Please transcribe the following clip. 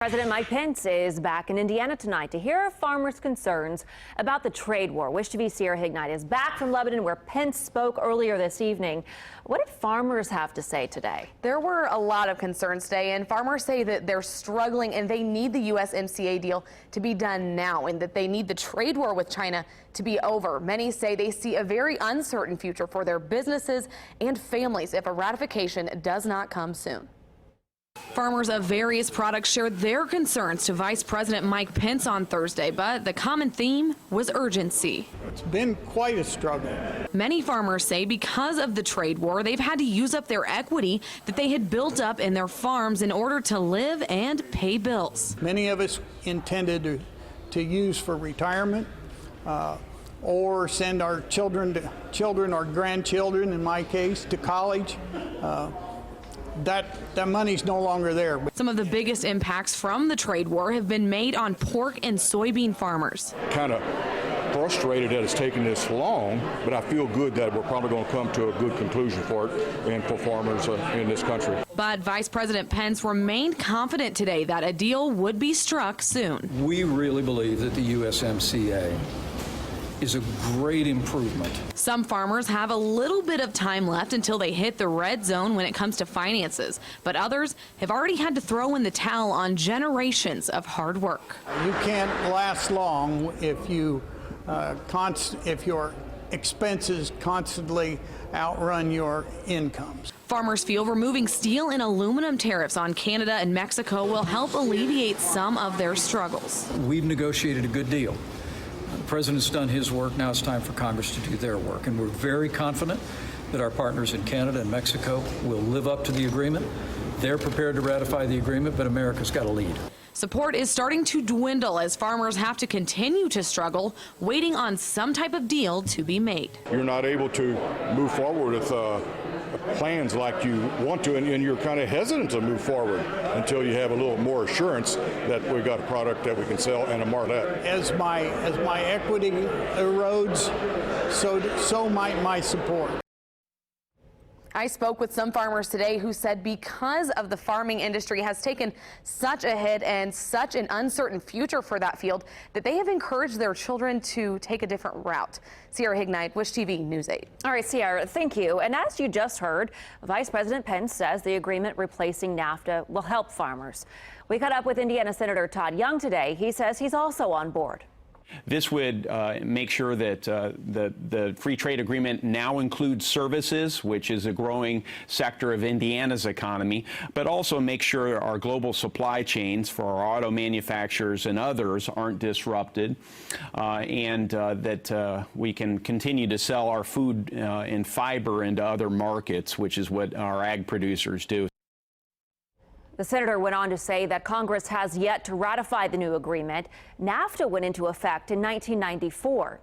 President Mike Pence is back in Indiana tonight to hear farmers' concerns about the trade war. Wish TV's Sierra Hignite is back from Lebanon, where Pence spoke earlier this evening. What did farmers have to say today? There were a lot of concerns today, and farmers say that they're struggling and they need the USMCA deal to be done now, and that they need the trade war with China to be over. Many say they see a very uncertain future for their businesses and families if a ratification does not come soon. Farmers of various products shared their concerns to Vice President Mike Pence on Thursday, but the common theme was urgency. It's been quite a struggle. Many farmers say because of the trade war, they've had to use up their equity that they had built up in their farms in order to live and pay bills. Many of us intended to use for retirement or send our children or grandchildren, in my case, to college. That money's no longer there. Some of the biggest impacts from the trade war have been made on pork and soybean farmers. Kind of frustrated that it's taken this long, but I feel good that we're probably going to come to a good conclusion for it and for farmers in this country. But Vice President Pence remained confident today that a deal would be struck soon. We really believe that the USMCA is a great improvement. Some farmers have a little bit of time left until they hit the red zone when it comes to finances, but others have already had to throw in the towel on generations of hard work. You can't last long if your expenses constantly outrun your incomes. Farmers feel removing steel and aluminum tariffs on Canada and Mexico will help alleviate some of their struggles. We've negotiated a good deal. The President's done his work. Now it's time for Congress to do their work. And we're very confident that our partners in Canada and Mexico will live up to the agreement. They're prepared to ratify the agreement, but America's got to lead. Support is starting to dwindle as farmers have to continue to struggle, waiting on some type of deal to be made. You're not able to move forward with plans like you want to, and you're kind of hesitant to move forward until you have a little more assurance that we've got a product that we can sell and a market. As my equity erodes, so might my support. I spoke with some farmers today who said because of the farming industry has taken such a hit and such an uncertain future for that field that they have encouraged their children to take a different route. Sierra Hignite, Wish TV News 8. All right, Sierra, thank you. And as you just heard, Vice President Pence says the agreement replacing NAFTA will help farmers. We caught up with Indiana Senator Todd Young today. He says he's also on board. This would make sure that the free trade agreement now includes services, which is a growing sector of Indiana's economy, but also make sure our global supply chains for our auto manufacturers and others aren't disrupted, and that we can continue to sell our food and fiber into other markets, which is what our ag producers do. The senator went on to say that Congress has yet to ratify the new agreement. NAFTA went into effect in 1994.